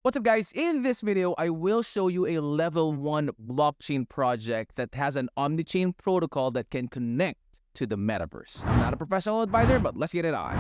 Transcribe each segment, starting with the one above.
What's up, guys? In this video, I will show you a level 1 blockchain project that has an omni-chain protocol that can connect to the metaverse. I'm not a professional advisor, but let's get it on.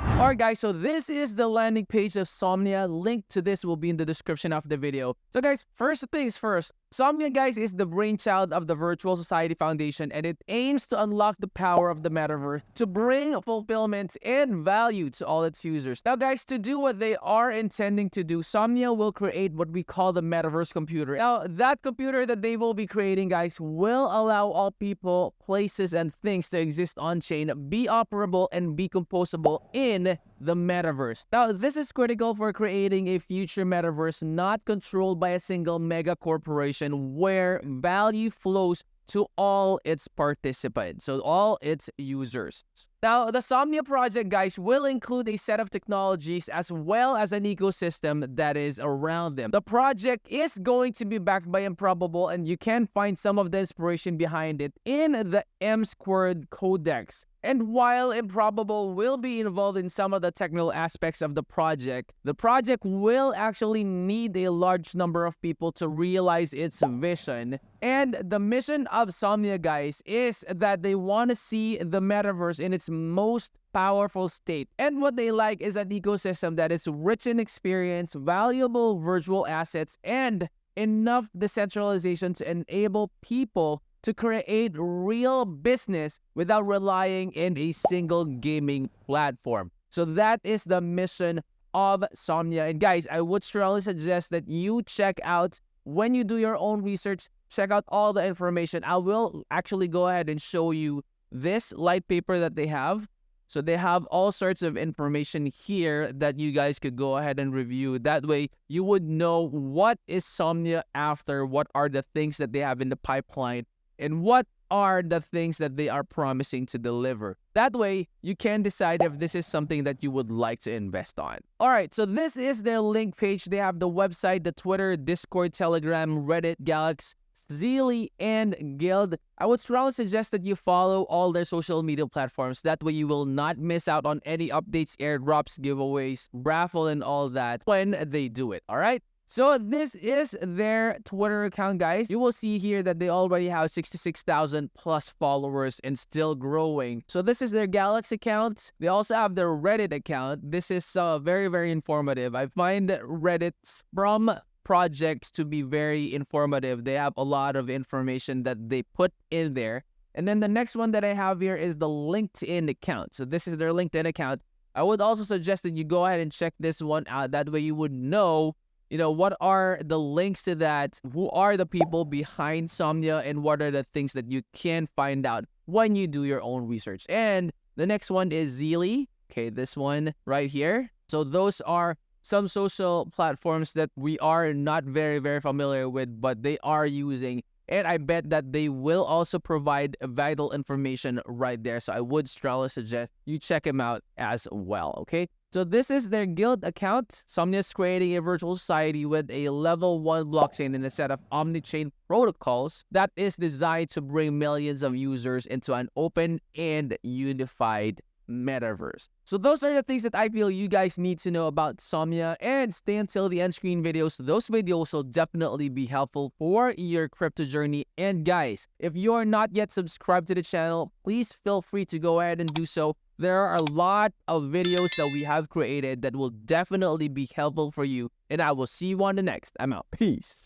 Alright guys, so this is the landing page of Somnia. Link to this will be in the description of the video. So guys, first things first, Somnia, guys, is the brainchild of the Virtual Society Foundation, and it aims to unlock the power of the metaverse to bring fulfillment and value to all its users. Now guys, to do what they are intending to do, Somnia will create what we call the metaverse computer. Now, that computer that they will be creating, guys, will allow all people, places, and things to exist on-chain, be operable, and be composable in the metaverse. Now, this is critical for creating a future metaverse not controlled by a single mega corporation where value flows to all its participants, so all its users. Now, the Somnia project, guys, will include a set of technologies as well as an ecosystem that is around them. The project is going to be backed by Improbable, and you can find some of the inspiration behind it in the M-Squared Codex. And while Improbable will be involved in some of the technical aspects of the project will actually need a large number of people to realize its vision. And the mission of Somnia, guys, is that they want to see the metaverse in its most powerful state. And what they like is an ecosystem that is rich in experience, valuable virtual assets, and enough decentralization to enable people to create real business without relying in a single gaming platform. So that is the mission of Somnia. And guys, I would strongly suggest that you check out, when you do your own research, check out all the information. I will actually go ahead and show you this light paper that they have. So they have all sorts of information here that you guys could go ahead and review. That way, you would know what is Somnia after, what are the things that they have in the pipeline, and what are the things that they are promising to deliver. That way, you can decide if this is something that you would like to invest on. Alright, so this is their link page. They have the website, the Twitter, Discord, Telegram, Reddit, Galaxy, Zeely, and Guild. I would strongly suggest that you follow all their social media platforms. That way you will not miss out on any updates, airdrops, giveaways, raffle, and all that when they do it. Alright? So this is their Twitter account, guys. You will see here that they already have 66,000 plus followers and still growing. So this is their Galaxy account. They also have their Reddit account. This is very, very informative. I find Reddit's from projects to be very informative. They have a lot of information that they put in there. And then the next one that I have here is the LinkedIn account. So this is their LinkedIn account. I would also suggest that you go ahead and check this one out. That way you would know, what are the links to that, who are the people behind Somnia, and what are the things that you can find out when you do your own research. And the next one is Zeely. Okay, this one right here. So those are some social platforms that we are not very, very familiar with, but they are using. And I bet that they will also provide vital information right there. So I would strongly suggest you check them out as well, okay? So this is their guild account. Somnia is creating a virtual society with a level 1 blockchain and a set of omni-chain protocols that is designed to bring millions of users into an open and unified metaverse. So those are the things that I feel you guys need to know about Somnia, and stay until the end screen videos. Those videos will definitely be helpful for your crypto journey. And guys, if you're not yet subscribed to the channel, please feel free to go ahead and do so. There are a lot of videos that we have created that will definitely be helpful for you, and I will see you on the next. I'm out. Peace.